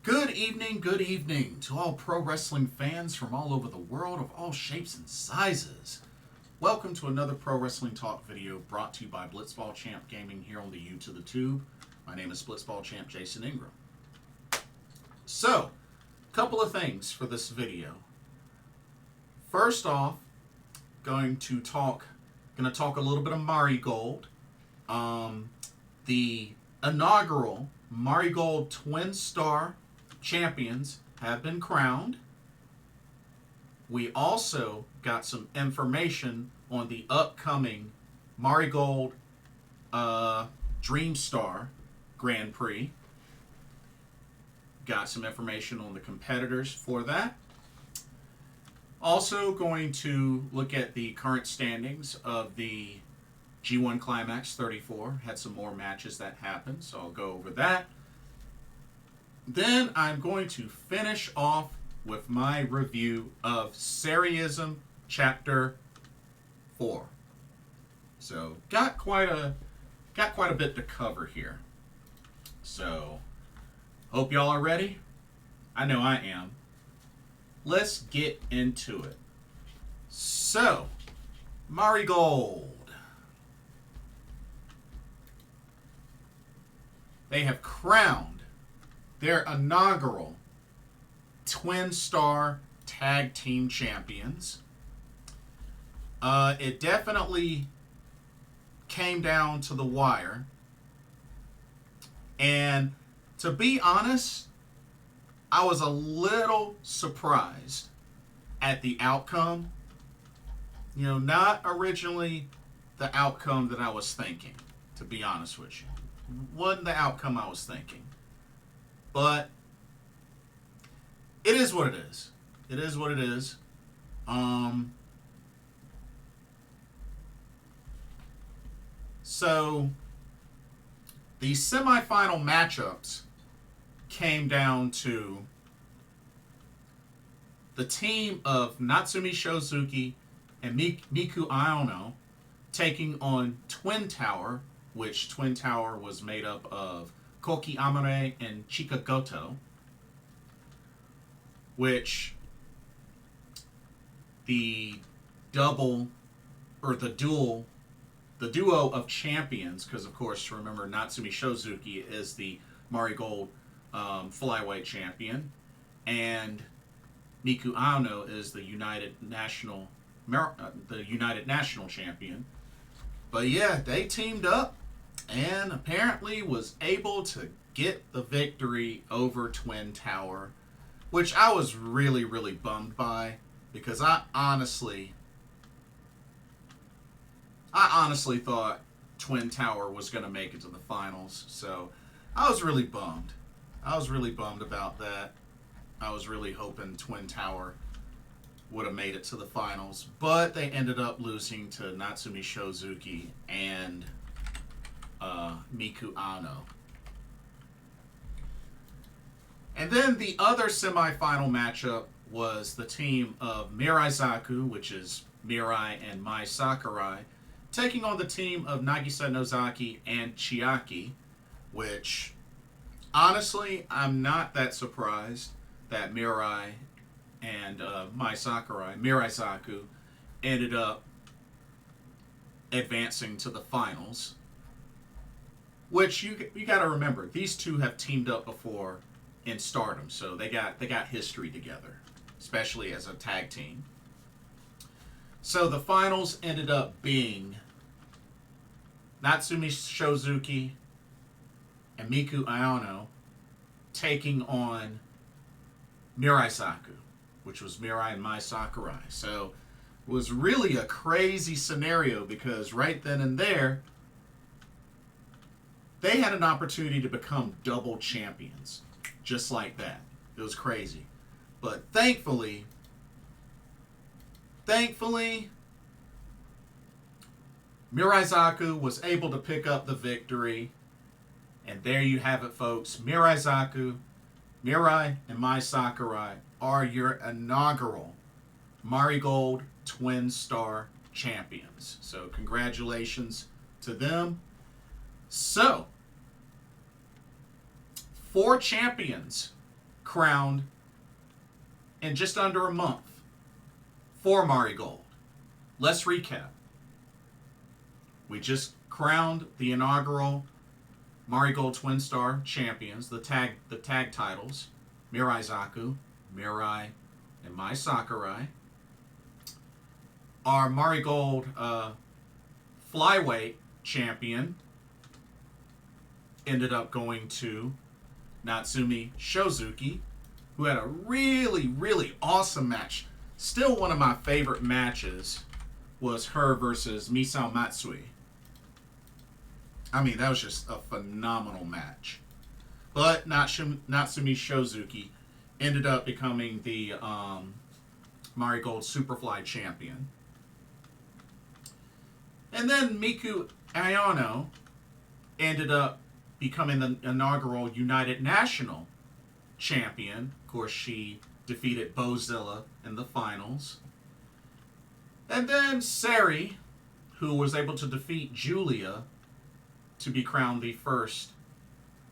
Good evening to all pro wrestling fans from all over the world of all shapes and sizes. Welcome to another Pro Wrestling Talk video brought to you by Blitzball Champ Gaming here on the U to the Tube. My name is Blitzball Champ Jason Ingram. So, a couple of things for this video. First off, going to talk a little bit of Marigold. The inaugural Marigold Twin Star champions have been crowned. We also got some information on the upcoming Marigold Dream Star Grand Prix. Got some information on the competitors for that. Also going to look at the current standings of the G1 Climax 34. Had some more matches that happened, so I'll go over that. Then I'm going to finish off with my review of Sareee-ism Chapter IV. So got quite a bit to cover here. So hope y'all are ready. I know I am. Let's get into it. So, Marigold. They have crowned their inaugural Twin Star Tag Team Champions. It definitely came down to the wire. And to be honest, I was a little surprised at the outcome. You know, not originally the outcome that I was thinking, to be honest with you. Wasn't the outcome I was thinking. But it is what it is. It is what it is. So the semifinal matchups came down to the team of Natsumi Shozuki and Miku Aono taking on Twin Tower, which Twin Tower was made up of Koki Amare and Chika Goto, which the duo of champions, because of course remember Natsumi Shozuki is the Marigold flyweight champion, and Miku Aono is the United National champion. But yeah, they teamed up and apparently was able to get the victory over Twin Tower, which I was really, really bummed by, because I honestly thought Twin Tower was going to make it to the finals. So I was really bummed. I was really bummed about that. I was really hoping Twin Tower would have made it to the finals, but they ended up losing to Natsumi Shozuki and Miku Aono. And then the other semifinal matchup was the team of Mirai Zaku, which is Mirai and Mai Sakurai, taking on the team of Nagisa Nozaki and Chiaki, which honestly, I'm not that surprised that Mirai and Mai Sakurai, Mirai Zaku, ended up advancing to the finals. Which you got to remember, these two have teamed up before in Stardom, so they got history together, especially as a tag team. So the finals ended up being Natsumi Shozuki and Miku Aono taking on Mirai Zaku, which was Mirai and Mai Sakurai. So it was really a crazy scenario, because right then and there, they had an opportunity to become double champions. Just like that. It was crazy. But thankfully, Mirai Zaku was able to pick up the victory. And there you have it, folks. Mirai Zaku, Mirai, and Mai Sakurai are your inaugural Marigold Twin Star champions. So congratulations to them. So, 4 champions crowned in just under a month for Marigold. Let's recap. We just crowned the inaugural Marigold Twin Star champions, the tag titles, Mirai Zaku, Mirai, and Mai Sakurai. Our Marigold flyweight champion ended up going to Natsumi Shozuki, who had a really, really awesome match. Still one of my favorite matches was her versus Misa Matsui. I mean, that was just a phenomenal match. But Natsumi Shozuki ended up becoming the Marigold Superfly champion. And then Miku Ayano ended up becoming the inaugural United National champion. Of course, she defeated Bozilla in the finals. And then Sareee, who was able to defeat Julia to be crowned the first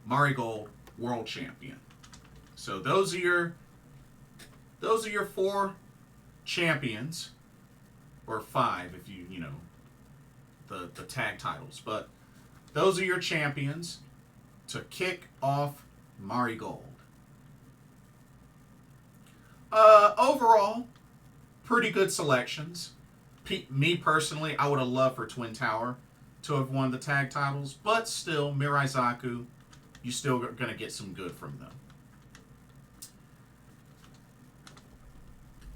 Marigold World Champion. So those are your 4 champions, or 5 if you know the tag titles. But those are your champions to kick off Marigold. Overall, pretty good selections. Me personally, I would have loved for Twin Tower to have won the tag titles, but still, Mirai Zaku, you still going to get some good from them.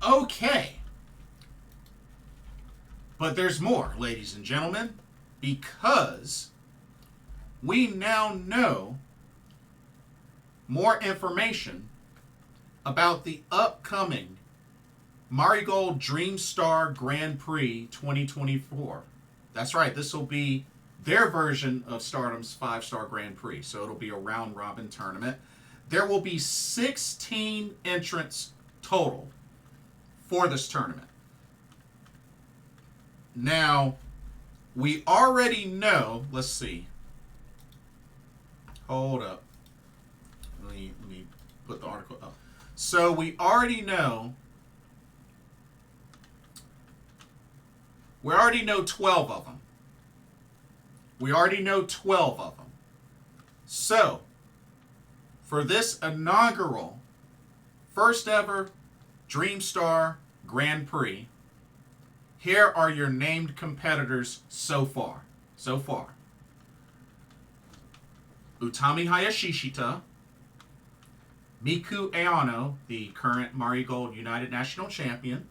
Okay. But there's more, ladies and gentlemen, because we now know more information about the upcoming Marigold Dream Star Grand Prix 2024. That's right, this will be their version of Stardom's 5-Star Grand Prix, so it'll be a round-robin tournament. There will be 16 entrants total for this tournament. Now, we already know, let's see. Hold up. Let me put the article up. So we already know 12 of them. We already know 12 of them. So, for this inaugural, first ever Dream Star Grand Prix, here are your named competitors so far. Utami Hayashishita, Miku Ayano, the current Marigold United National Champion,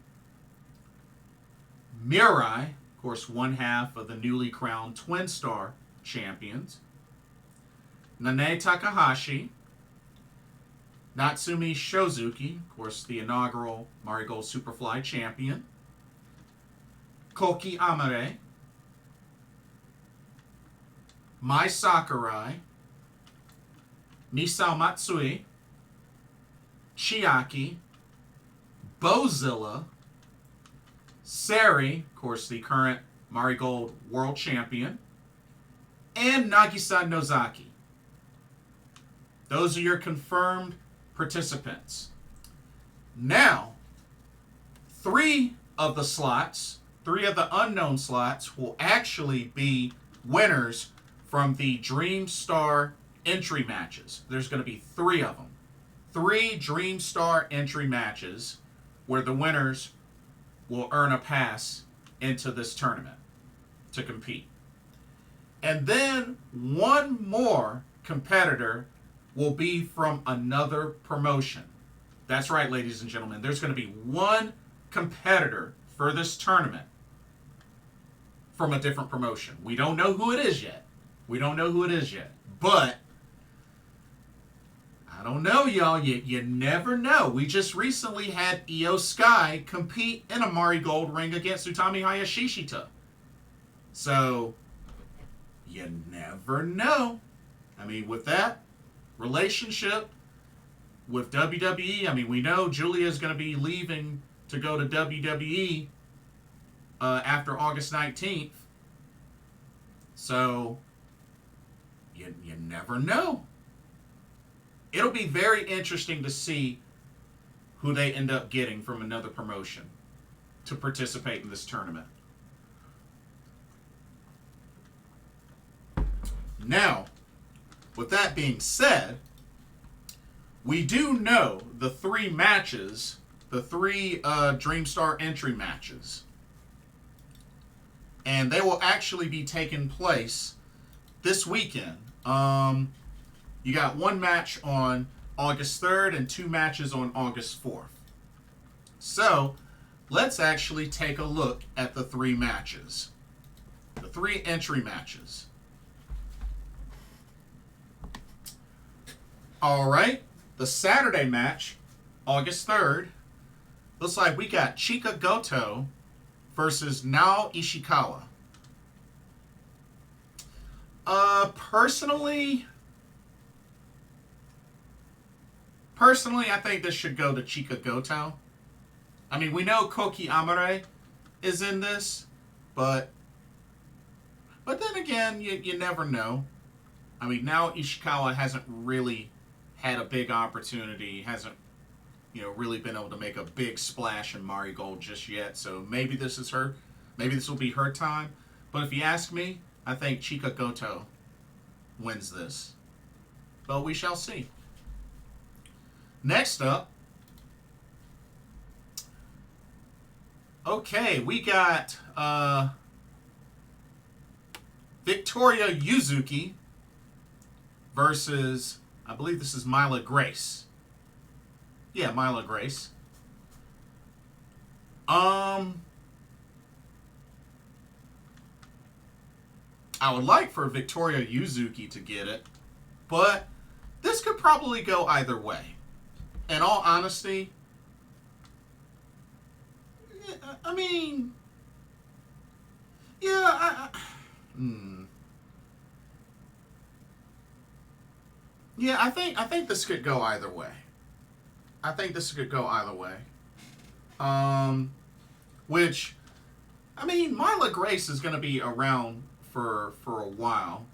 Mirai, of course, one half of the newly crowned Twin Star champions, Nanae Takahashi, Natsumi Shozuki, of course, the inaugural Marigold Superfly champion, Koki Amare, Mai Sakurai, Misa Matsui, Chiaki, Bozilla, Sareee, of course, the current Marigold World Champion, and Nagisa Nozaki. Those are your confirmed participants. Now, 3 of the unknown slots will actually be winners from the Dream Star entry matches. There's going to be 3 of them. 3 Dream Star entry matches where the winners will earn a pass into this tournament to compete. And then 1 more competitor will be from another promotion. That's right, ladies and gentlemen. There's going to be 1 competitor for this tournament from a different promotion. We don't know who it is yet. But I don't know, y'all. You never know. We just recently had Io Sky compete in a Marigold ring against Utami Hayashishita. So, you never know. I mean, with that relationship with WWE, I mean, we know Julia is going to be leaving to go to WWE after August 19th. So, you never know. it'll be very interesting to see who they end up getting from another promotion to participate in this tournament. Now, with that being said, we do know the three matches, the three Dreamstar entry matches. And they will actually be taking place this weekend. You got one match on August 3rd and two matches on August 4th. So, let's actually take a look at the three matches. The three entry matches. Alright, the Saturday match, August 3rd, looks like we got Chika Goto versus Nao Ishikawa. Personally, I think this should go to Chika Goto. I mean, we know Koki Amare is in this, but then again, you never know. I mean, now Ishikawa hasn't really had a big opportunity, hasn't, really been able to make a big splash in Marigold just yet. So maybe this is her. Maybe this will be her time. But if you ask me, I think Chika Goto wins this. But we shall see. Next up, okay, we got Victoria Yuzuki versus, I believe this is Mila Grace. Yeah, Mila Grace. I would like for Victoria Yuzuki to get it, but this could probably go either way. In all honesty, I mean, yeah, yeah, I think this could go either way. Which, I mean, Mila Grace is going to be around for a while,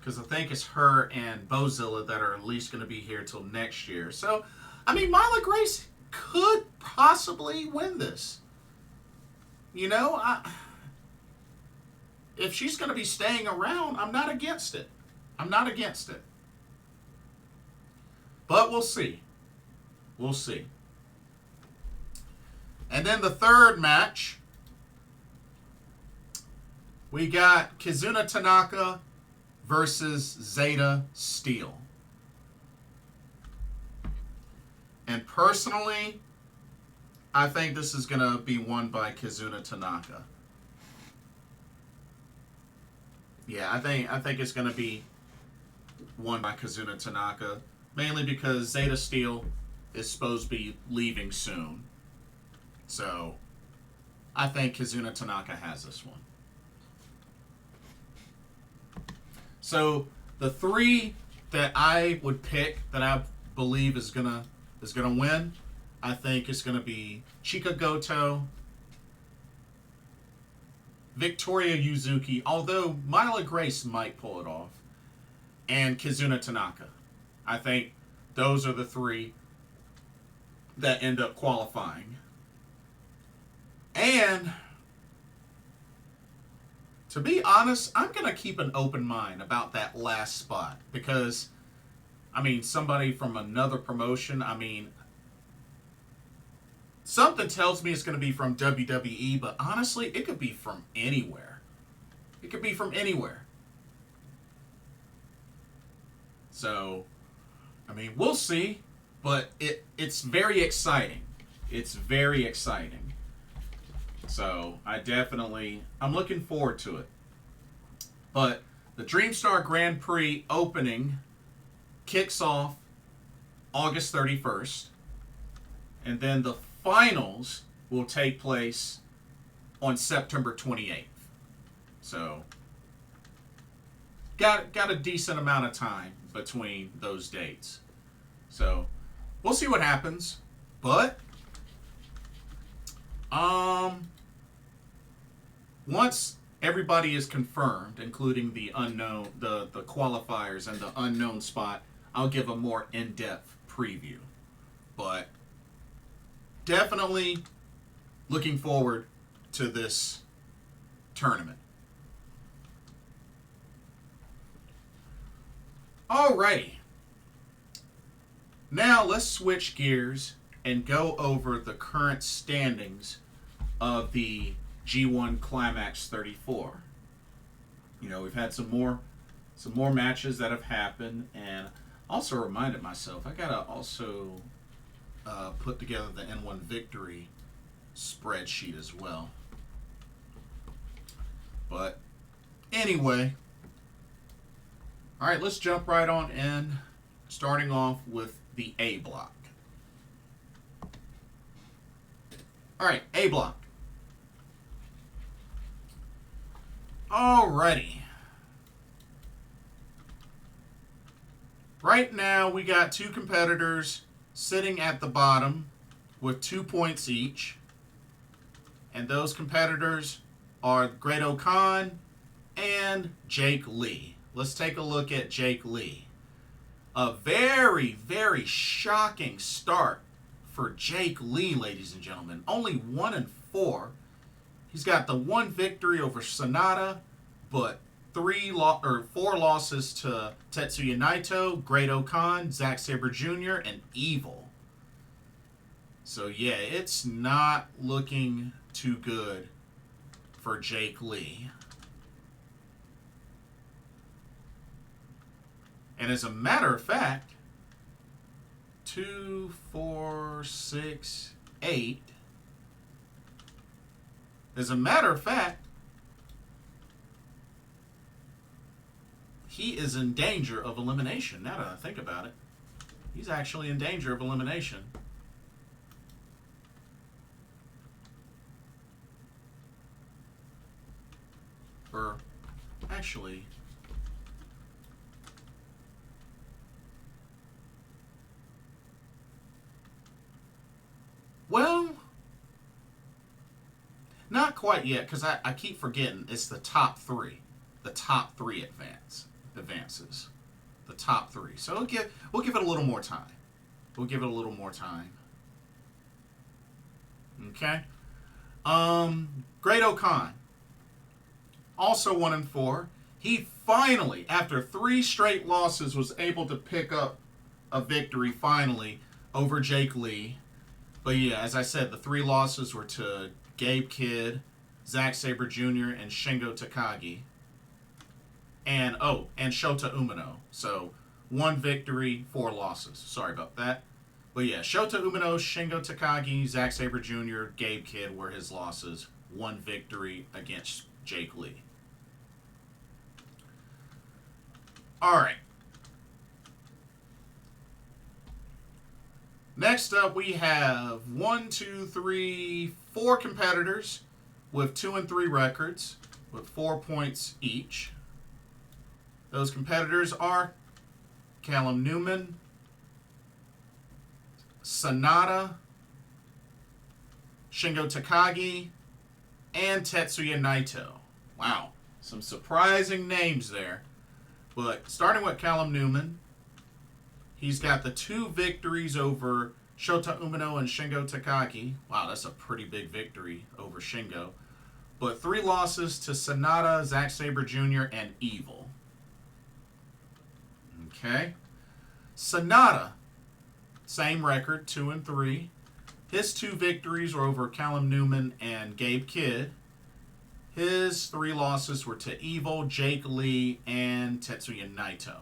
because I think it's her and Bozilla that are at least going to be here till next year. So, I mean, Mila Grace could possibly win this. If she's going to be staying around, I'm not against it. But we'll see. And then the third match, we got Kizuna Tanaka versus Zeta Steel. And personally, I think this is going to be won by Kizuna Tanaka. Yeah, I think it's going to be won by Kizuna Tanaka, mainly because Zeta Steel is supposed to be leaving soon. So, I think Kizuna Tanaka has this one. So, the three that I would pick that I believe is gonna win, I think is gonna be Chika Goto, Victoria Yuzuki, although Mila Grace might pull it off, and Kizuna Tanaka. I think those are the three that end up qualifying. And to be honest, I'm going to keep an open mind about that last spot, because, I mean, somebody from another promotion, I mean, something tells me it's going to be from WWE, but honestly, it could be from anywhere. So, I mean, we'll see, but it's very exciting. So, I'm looking forward to it. But the Dreamstar Grand Prix opening kicks off August 31st. And then the finals will take place on September 28th. So, got a decent amount of time between those dates. So, we'll see what happens. But once everybody is confirmed, including the unknown, the qualifiers and the unknown spot I'll give a more in-depth preview. But definitely looking forward to this tournament. Alrighty. Now let's switch gears and go over the current standings of the G1 Climax 34. You know, we've had some more matches that have happened, and also reminded myself I gotta also put together the N1 victory spreadsheet as well. But anyway, all right, let's jump right on in, starting off with the A block. All right, A block. Alrighty. Right now, we got two competitors sitting at the bottom with 2 points each. And those competitors are Great Khan and Jake Lee. Let's take a look at Jake Lee. A very, very shocking start for Jake Lee, ladies and gentlemen. Only 1-4. He's got the one victory over Sonata, but 4 losses to Tetsuya Naito, Great Khan, Zack Sabre Jr., and Evil. So yeah, it's not looking too good for Jake Lee. And as a matter of fact, 2, 4, 6, 8. As a matter of fact, he is in danger of elimination. Now that I think about it, he's actually in danger of elimination. Or actually, well, not quite yet, because I keep forgetting it's the top 3. The top 3 advances. The top 3. So we'll give it a little more time. We'll give it a little more time. Okay. Great Khan. Also 1-4. He finally, after 3 straight losses, was able to pick up a victory finally over Jake Lee. But yeah, as I said, the 3 losses were to Gabe Kidd, Zack Sabre Jr., and Shingo Takagi. And Shota Umino. So 1 victory, 4 losses. Sorry about that. But yeah, Shota Umino, Shingo Takagi, Zack Sabre Jr., Gabe Kidd were his losses. 1 victory against Jake Lee. Alright. Next up, we have 4 competitors with 2-3 records with 4 points each. Those competitors are Callum Newman, Sonata, Shingo Takagi, and Tetsuya Naito. Wow, some surprising names there. But starting with Callum Newman, he's got the 2 victories over Shota Umino and Shingo Takagi. Wow, that's a pretty big victory over Shingo. But 3 losses to Sonata, Zack Sabre Jr., and Evil. Okay. Sonata, same record, 2-3. His 2 victories were over Callum Newman and Gabe Kidd. His 3 losses were to Evil, Jake Lee, and Tetsuya Naito.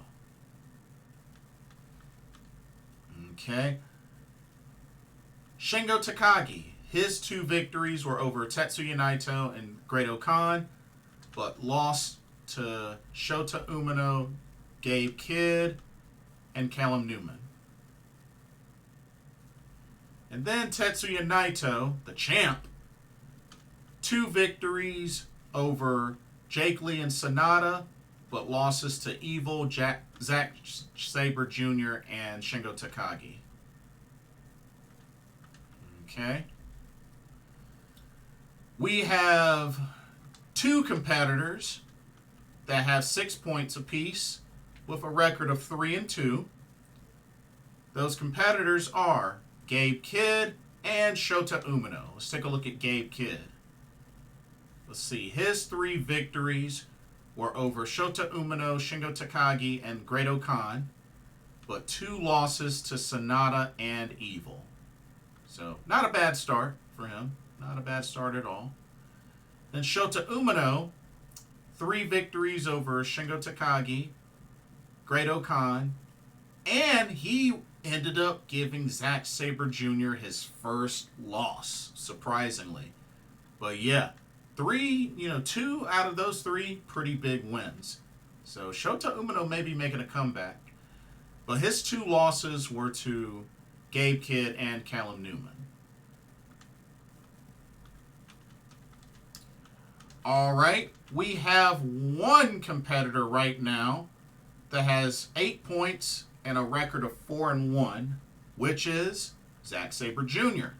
Okay. Shingo Takagi, his 2 victories were over Tetsuya Naito and Great Khan, but lost to Shota Umino, Gabe Kidd, and Callum Newman. And then Tetsuya Naito, the champ, 2 victories over Jake Lee and Sonata, but losses to Evil, Zack Sabre Jr., and Shingo Takagi. Okay. We have 2 competitors that have 6 points apiece with a record of 3-2. Those competitors are Gabe Kidd and Shota Umino. Let's take a look at Gabe Kidd. Let's see. His 3 victories were over Shota Umino, Shingo Takagi, and Great-O-Khan, but 2 losses to Sonata and Evil. So, not a bad start for him. Not a bad start at all. Then Shota Umino, 3 victories over Shingo Takagi, Great-O-Khan, and he ended up giving Zack Sabre Jr. his first loss, surprisingly. But yeah, 2 out of those 3 pretty big wins. So Shota Umino may be making a comeback. But his 2 losses were to Gabe Kidd and Callum Newman. All right, we have one competitor right now that has 8 points and a record of 4-1, which is Zack Sabre Jr.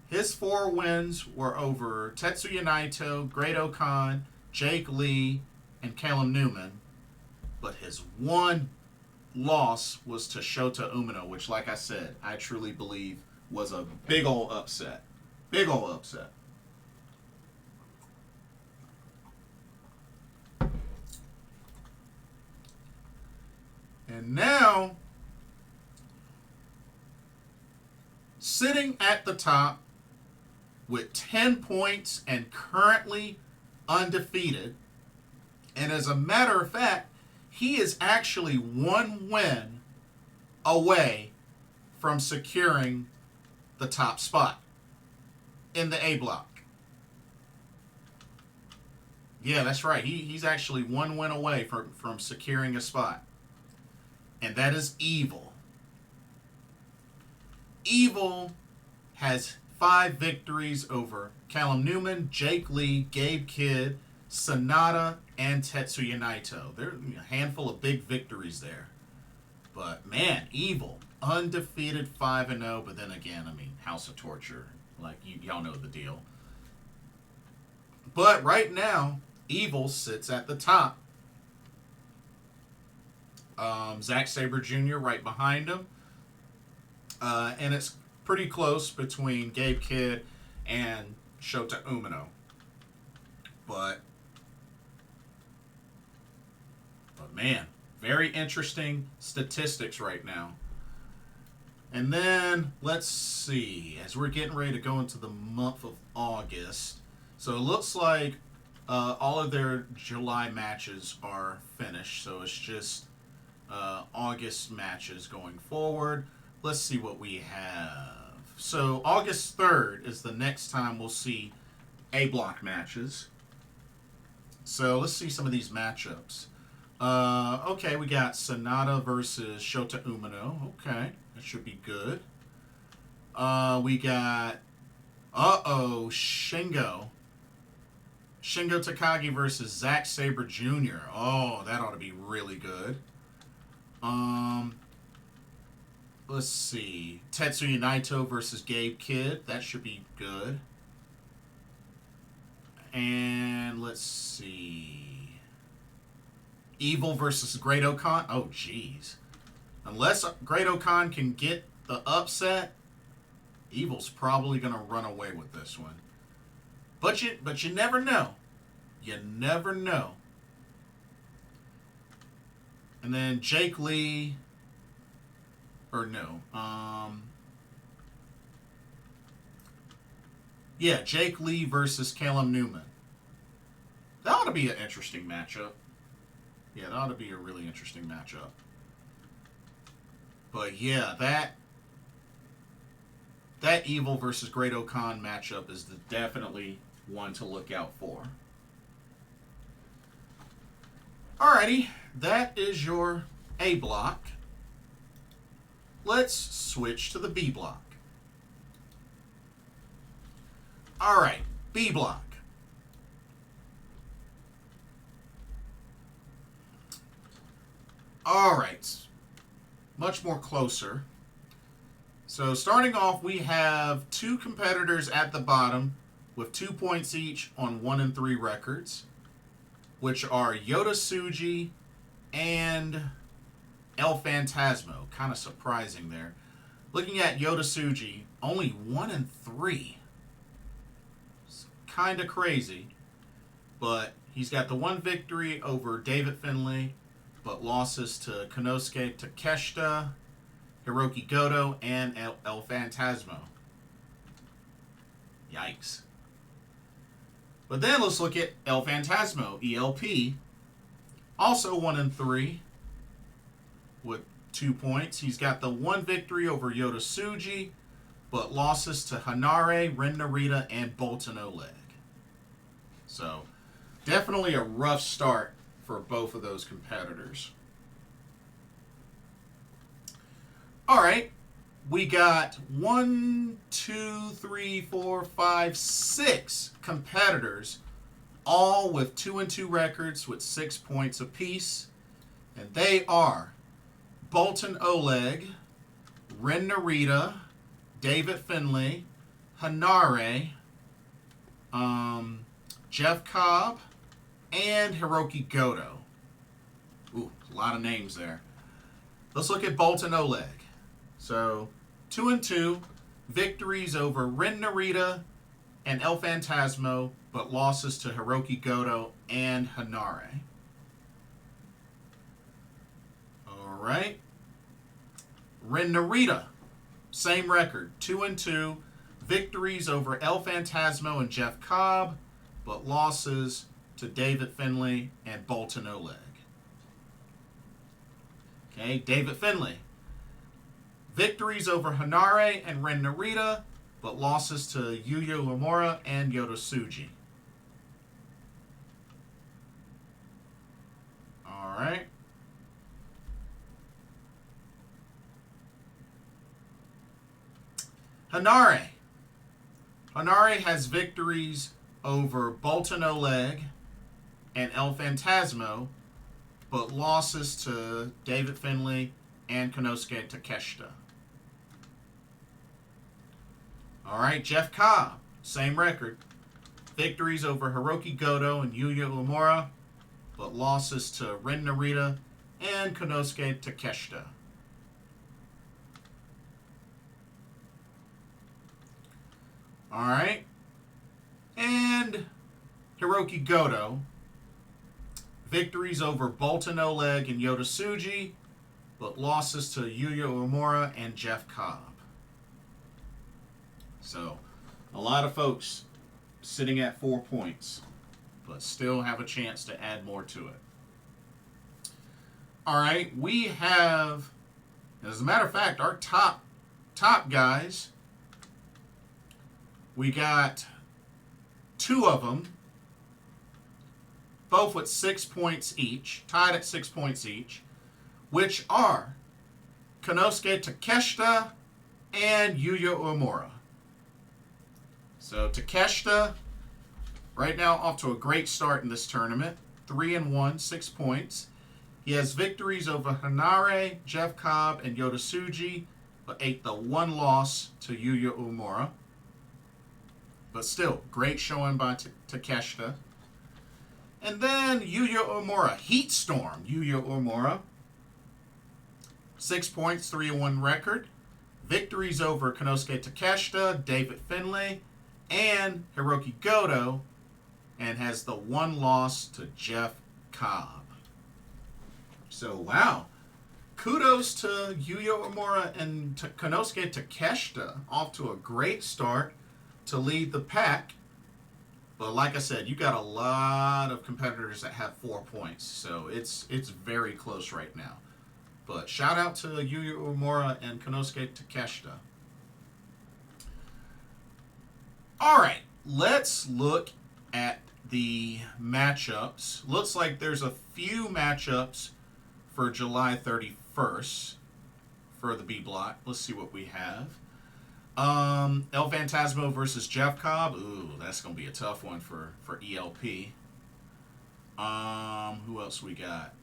His 4 wins were over Tetsuya Naito, Great-O-Khan, Jake Lee, and Callum Newman. But his 1 loss was to Shota Umino, which, like I said, I truly believe was a big ol' upset. Big ol' upset. And now, sitting at the top with 10 points and currently undefeated, and as a matter of fact, he is actually 1 win away from securing the top spot in the A block. Yeah, that's right. He's actually 1 win away from securing a spot. And that is Evil. Evil has 5 victories over Callum Newman, Jake Lee, Gabe Kidd, Sonata, and Tetsuya Naito. There are a handful of big victories there. But man, Evil, undefeated 5-0. But then again, I mean, House of Torture. Like, y'all know the deal. But right now, Evil sits at the top. Zack Sabre Jr. right behind him. And it's pretty close between Gabe Kidd and Shota Umino. But man, very interesting statistics right now. And then, let's see, as we're getting ready to go into the month of August, so it looks like all of their July matches are finished, so it's just August matches going forward. Let's see what we have. So August 3rd is the next time we'll see A block matches. So let's see some of these matchups. Okay, we got Sonata versus Shota Umino. Okay, that should be good. We got Shingo Takagi versus Zack Sabre Jr. Oh, that ought to be really good. Let's see. Tetsuya Naito versus Gabe Kidd. That should be good. And let's see. Evil versus Great-O-Khan. Oh, jeez. Unless Great-O-Khan can get the upset, Evil's probably going to run away with this one. But you never know. You never know. And then Jake Lee, or no, Jake Lee versus Callum Newman. That ought to be an interesting matchup. Yeah, that ought to be a really interesting matchup. But yeah, that Evil versus Great-O-Khan matchup is definitely one to look out for. Alrighty, that is your A block. Let's switch to the B block. Alright, B block. Alright, much more closer. So starting off, we have 2 competitors at the bottom with 2 points each on 1-3 records, which are Yota Tsuji and El Phantasmo. Kind of surprising there. Looking at Yoda only 1-3. It's kind of crazy. But he's got the one victory over David Finlay, but losses to Konosuke Takeshita, Hiroki Goto, and El Phantasmo. Yikes. But then let's look at El Phantasmo, ELP. Also 1-3 with 2 points. He's got the one victory over Yoda, but losses to Hanare, Ren Narita, and Bolton Oleg. So, definitely a rough start for both of those competitors. All right. We got 6 competitors, all with 2-2 records with 6 points apiece. And they are Bolton Oleg, Ren Narita, David Finlay, Hanare, Jeff Cobb, and Hiroki Goto. Ooh, a lot of names there. Let's look at Bolton Oleg. So, 2-2, victories over Ren Narita and El Phantasmo, but losses to Hiroki Goto and Hanare. All right. Ren Narita, same record, 2-2, victories over El Phantasmo and Jeff Cobb, but losses to David Finlay and Bolton Oleg. Okay, David Finlay. Victories over Hanare and Ren Narita, but losses to Yuya Uemura and Yota Tsuji. All right. Hanare. Hanare has victories over Bolton Oleg and El Phantasmo, but losses to David Finlay and Konosuke Takeshita. All right, Jeff Cobb, same record. Victories over Hiroki Goto and Yuya Uemura, but losses to Ren Narita and Konosuke Takeshita. All right. And Hiroki Goto, victories over Bolton Oleg and Yota Tsuji, but losses to Yuya Uemura and Jeff Cobb. So, a lot of folks sitting at 4 points, but still have a chance to add more to it. All right, we have, as a matter of fact, our top guys, we got 2 of them, both with 6 points each, tied at 6 points each, which are Konosuke Takeshita and Yuya Uemura. So Takeshita, right now off to a great start in this tournament. 3-1, 6 points. He has victories over Hanare, Jeff Cobb, and Yota Tsuji, but ate the one loss to Yuya Uemura. But still, great showing by Takeshita. And then Yuya Uemura, Heat Storm Yuya Uemura. 6 points, 3-1 record. Victories over Konosuke Takeshita, David Finlay, and Hiroki Goto, and has the one loss to Jeff Cobb. So, wow. Kudos to Yuya Uemura and Konosuke Takeshita, off to a great start to lead the pack. But like I said, you got a lot of competitors that have 4 points, so it's very close right now. But shout out to Yuya Uemura and Konosuke Takeshita. All right, let's look at the matchups. Looks like there's a few matchups for July 31st for the B block. Let's see what we have. El Phantasmo versus Jeff Cobb. Ooh, that's going to be a tough one for ELP. Who else we got?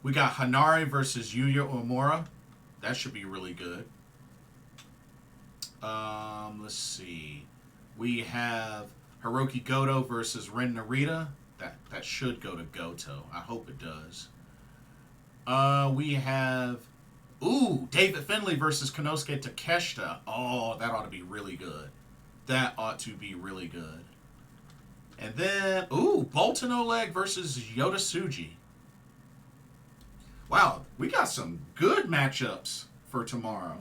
We got Hanare versus Yuya Uemura. That should be really good. Let's see. We have Hiroki Goto versus Ren Narita. That should go to Goto. I hope it does. We have Ooh, David Finlay versus Konosuke Takeshita. Oh, that ought to be really good. That ought to be really good. And then, ooh, Bolton Oleg versus Yota Tsuji. Wow, we got some good matchups for tomorrow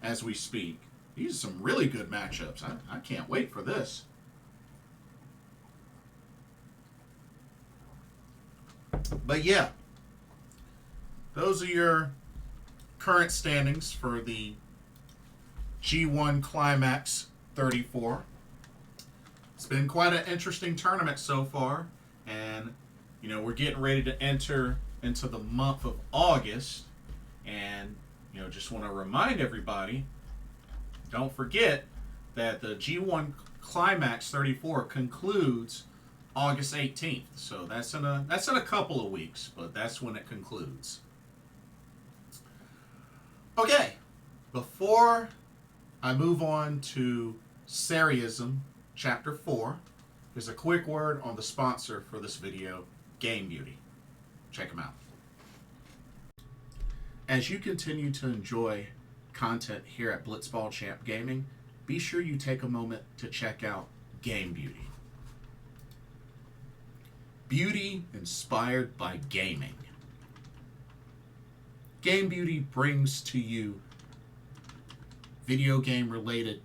as we speak. These are some really good matchups. I can't wait for this. But yeah, those are your current standings for the G1 Climax 34. It's been quite an interesting tournament so far, and you know, we're getting ready to enter into the month of August, and you know, just want to remind everybody, don't forget that the G1 Climax 34 concludes August 18th. So that's in a couple of weeks, but that's when it concludes. Okay, before I move on to Sareee-ism Chapter 4, here's a quick word on the sponsor for this video, Game Beauty. Check them out. As you continue to enjoy content here at Blitzball Champ Gaming, be sure you take a moment to check out Game Beauty. Beauty inspired by gaming. Game Beauty brings to you video game related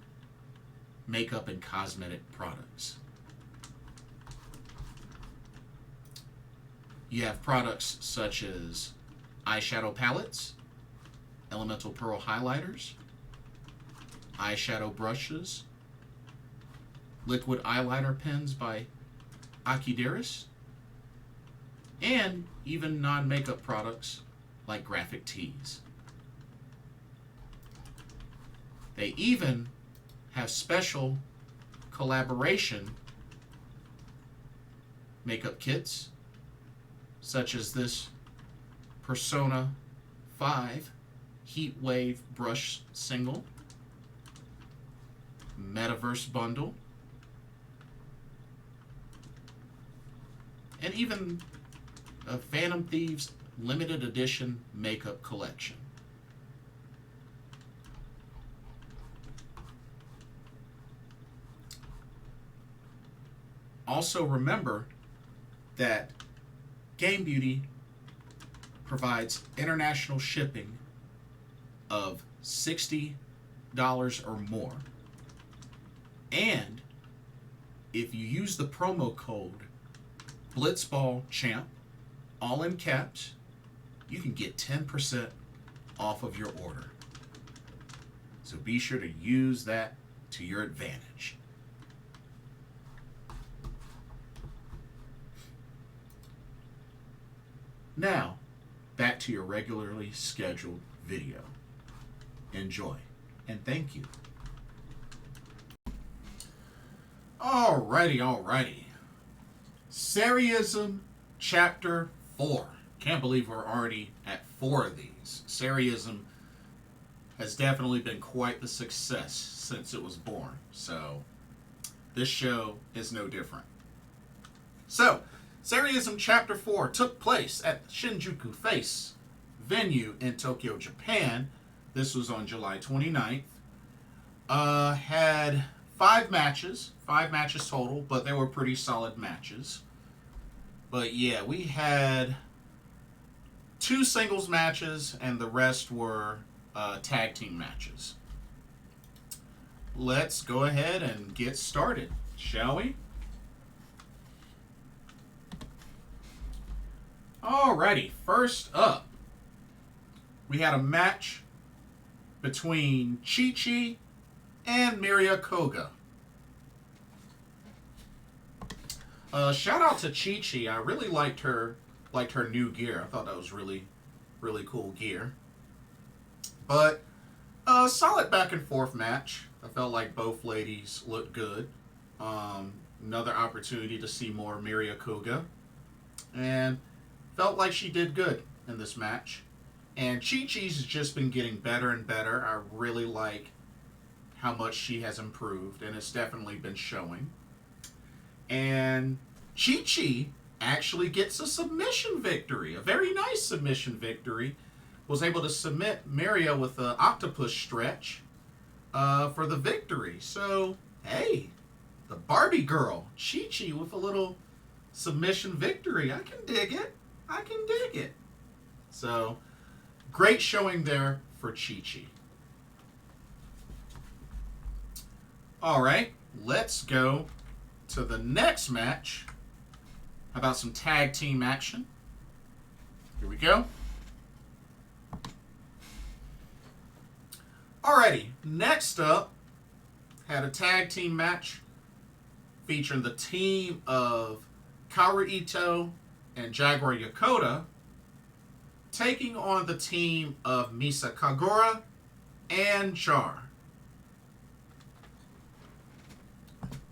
makeup and cosmetic products. You have products such as eyeshadow palettes, elemental pearl highlighters, eyeshadow brushes, liquid eyeliner pens by Akideris, and even non-makeup products like graphic tees. They even have special collaboration makeup kits, such as this Persona 5 Heat Wave Brush Single, Metaverse Bundle, and even a Phantom Thieves limited edition makeup collection. Also remember that Game Beauty provides international shipping of $60 or more. And if you use the promo code BlitzballChamp, all in caps, you can get 10% off of your order. So be sure to use that to your advantage. Now, back to your regularly scheduled video. Enjoy, and thank you. Alrighty. Sareee-ism Chapter 4. Can't believe we're already at 4 of these. Sareee-ism has definitely been quite the success since it was born, so this show is no different. So, Sareee-ism Chapter 4 took place at Shinjuku Face venue in Tokyo, Japan. This was on July 29th. Had 5 matches total, but they were pretty solid matches. But yeah, we had 2 singles matches, and the rest were tag team matches. Let's go ahead and get started, shall we? Alrighty, first up, we had a match between Chi-Chi and Miria Kouga. Shout out to Chi-Chi. I really liked her new gear. I thought that was really cool gear. But a solid back and forth match. I felt like both ladies looked good. Another opportunity to see more Miria Kouga. And felt like she did good in this match. And Chi-Chi's just been getting better and better. I really like how much she has improved, and it's definitely been showing. And Chi-Chi actually gets a submission victory, a very nice submission victory was able to submit Miria with an octopus stretch for the victory. So, hey, the Barbie girl, Chi-Chi, with a little submission victory. I can dig it. I can dig it. So, great showing there for Chi-Chi. All right, let's go to the next match. How about some tag team action? Here we go. Alrighty, next up, had a tag team match featuring the team of Kaoru Ito and Jaguar Yokota taking on the team of Misa Kagura and Char.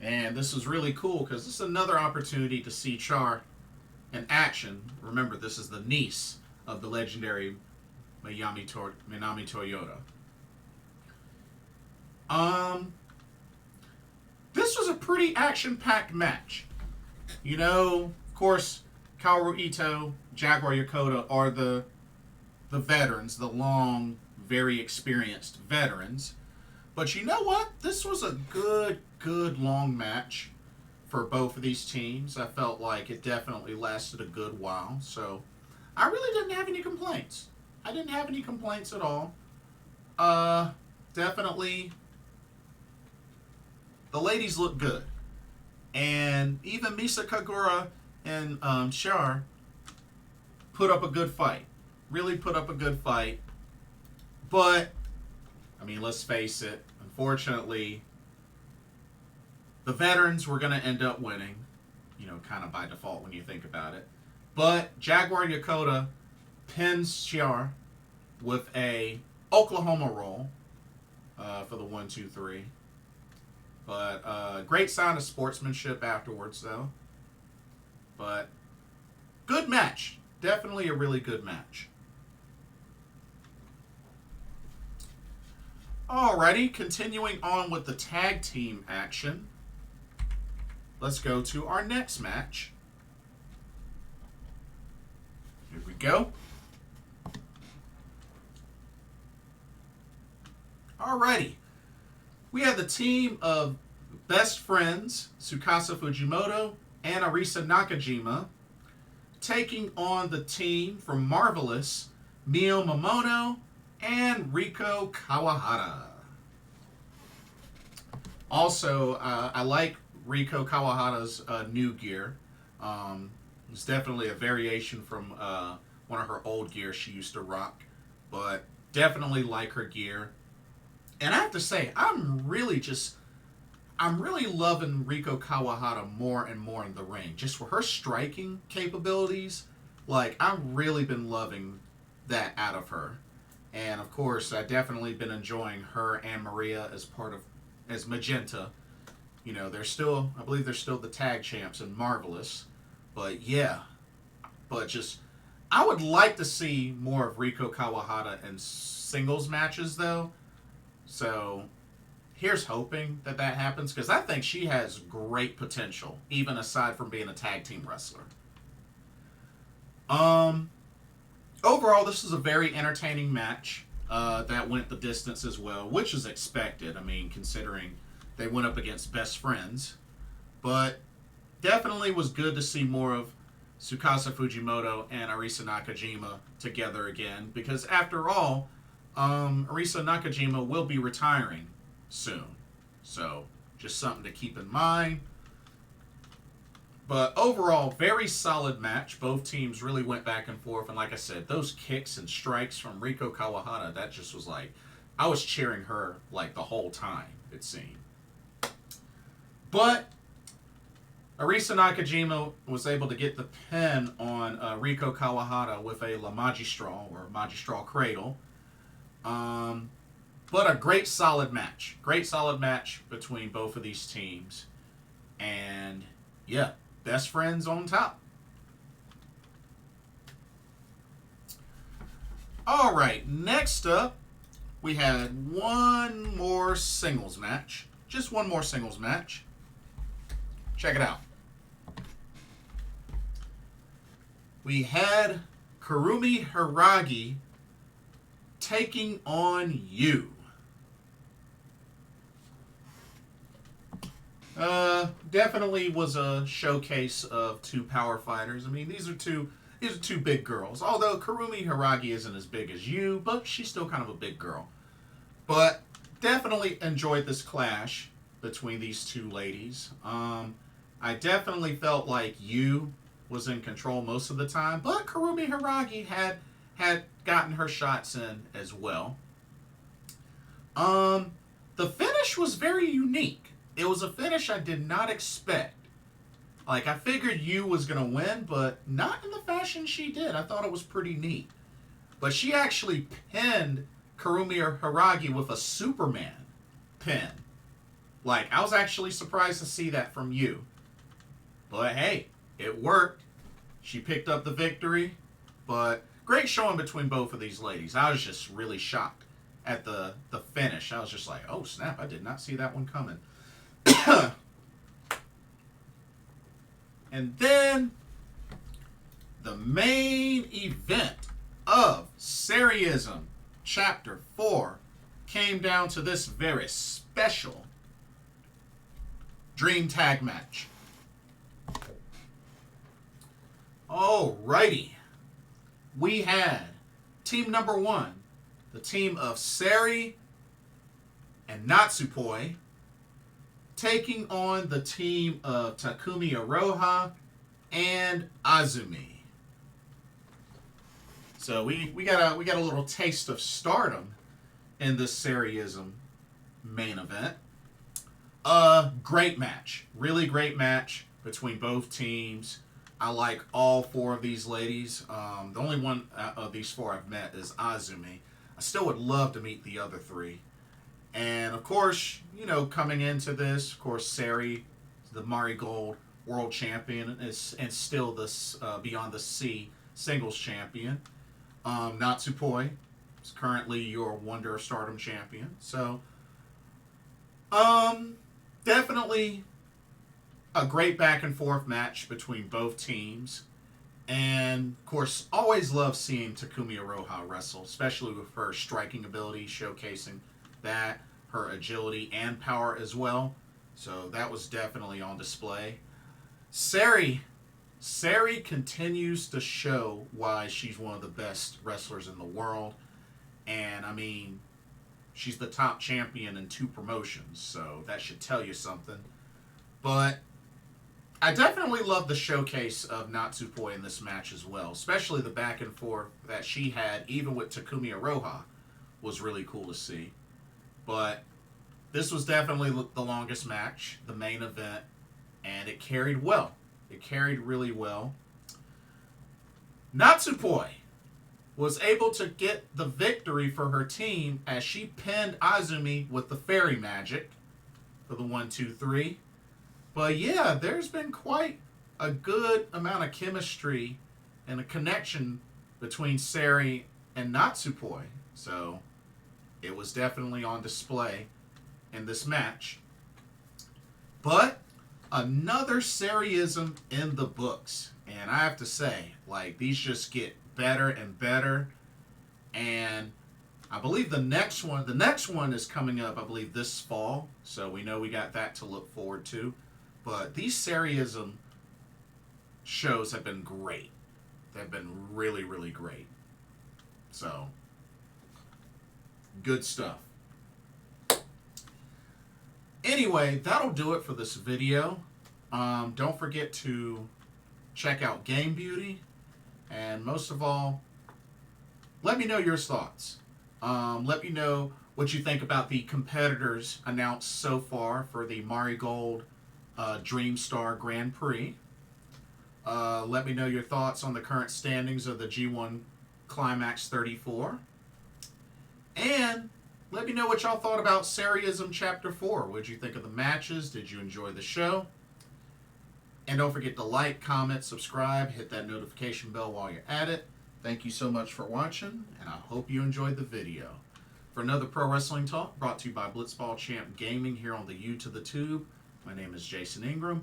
And this is really cool because this is another opportunity to see Char in action. Remember, this is the niece of the legendary Minami Toyota. This was a pretty action-packed match. You know, of course, Kaoru Ito, Jaguar Yokota are the veterans, the long, very experienced veterans. But you know what? This was a good long match for both of these teams. I felt like it definitely lasted a good while. So I really didn't have any complaints. I didn't have any complaints at all. Definitely the ladies look good. And even Misa Kagura and Char put up a good fight. Really put up a good fight. But, I mean, let's face it. Unfortunately, the veterans were going to end up winning. You know, kind of by default when you think about it. But Jaguar Yokota pins Char with a Oklahoma roll for the 1-2-3. But great sign of sportsmanship afterwards, though. But good match. Definitely a really good match. Alrighty, continuing on with the tag team action. Let's go to our next match. Here we go. Alrighty. We have the team of best friends, Tsukasa Fujimoto and Arisa Nakajima, taking on the team from Marvelous, Mio Momono and Riko Kawahata. Also, I like Riko Kawahata's new gear. It's definitely a variation from one of her old gear she used to rock, but definitely like her gear. And I have to say, I'm really loving Riko Kawahata more and more in the ring. Just for her striking capabilities, like, I've really been loving that out of her. And of course, I've definitely been enjoying her and Maria as Magenta. You know, I believe they're still the tag champs in Marvelous. But yeah, I would like to see more of Riko Kawahata in singles matches, though. So here's hoping that happens, because I think she has great potential, even aside from being a tag team wrestler. Overall, this is a very entertaining match that went the distance as well, which is expected. I mean, considering they went up against best friends. But definitely was good to see more of Tsukasa Fujimoto and Arisa Nakajima together again, because after all, Arisa Nakajima will be retiring soon. So, just something to keep in mind. But overall, very solid match. Both teams really went back and forth. And like I said, those kicks and strikes from Riko Kawahata, that just was like, I was cheering her like the whole time, it seemed. But Arisa Nakajima was able to get the pin on Riko Kawahata with a La Magistral, or Magistral Cradle. But a great solid match. Great solid match between both of these teams. And yeah, best friends on top. Alright, next up, we had one more singles match. Just one more singles match. Check it out. We had Kurumi Hiragi taking on you. Definitely was a showcase of two power fighters. I mean, these are two big girls. Although Kurumi Hiragi isn't as big as you, but she's still kind of a big girl. But definitely enjoyed this clash between these two ladies. I definitely felt like you was in control most of the time, but Kurumi Hiragi had gotten her shots in as well. The finish was very unique. It was a finish I did not expect. Like, I figured Yu was going to win, but not in the fashion she did. I thought it was pretty neat. But she actually pinned Kurumi Hiragi with a Superman pin. Like, I was actually surprised to see that from Yu. But hey, it worked. She picked up the victory. But great showing between both of these ladies. I was just really shocked at the finish. I was just like, oh snap, I did not see that one coming. And then the main event of Sareee-ism Chapter 4 came down to this very special Dream Tag match. Alrighty. We had team number 1, the team of Sareee and Natsupoi, taking on the team of Takumi Iroha and Azumi. So we got a little taste of stardom in this Sareee-ism main event. Great match. Really great match between both teams. I like all 4 of these ladies. The only one of these 4 I've met is Azumi. I still would love to meet the other 3. And, of course, you know, coming into this, of course, Sareee, the Marigold world champion, and still this Beyond the Sea singles champion. Natsupoi is currently your Wonder of Stardom champion. So, definitely a great back and forth match between both teams. And, of course, always love seeing Takumi Iroha wrestle, especially with her striking ability, showcasing that, her agility and power as well. So that was definitely on display. Sareee continues to show why she's one of the best wrestlers in the world. And, I mean, she's the top champion in 2 promotions, so that should tell you something. But I definitely love the showcase of Natsupoi in this match as well, especially the back and forth that she had, even with Takumi Iroha, was really cool to see. But this was definitely the longest match, the main event, and it carried well. It carried really well. Natsupoi was able to get the victory for her team as she pinned Azumi with the fairy magic for the 1, 2, 3. But yeah, there's been quite a good amount of chemistry and a connection between Sareee and Natsupoi. So it was definitely on display in this match. But another Sareee-ism in the books. And I have to say, like, these just get better and better. And I believe the next one is coming up, I believe, this fall. So we know we got that to look forward to. But these Sareee-ism shows have been great. They've been really, really great. So, good stuff. Anyway, that'll do it for this video. Don't forget to check out Game Beauty. And most of all, let me know your thoughts. Let me know what you think about the competitors announced so far for the Marigold Dream Star Grand Prix. Let me know your thoughts on the current standings of the G1 Climax 34. And let me know what y'all thought about Sareee-ism Chapter 4. What did you think of the matches? Did you enjoy the show? And don't forget to like, comment, subscribe, hit that notification bell while you're at it. Thank you so much for watching, and I hope you enjoyed the video. For another Pro Wrestling Talk, brought to you by Blitzball Champ Gaming here on the U to the Tube, my name is Jason Ingram.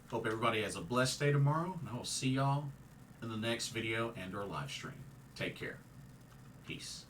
Hope everybody has a blessed day tomorrow, and I will see y'all in the next video and or live stream. Take care. Peace.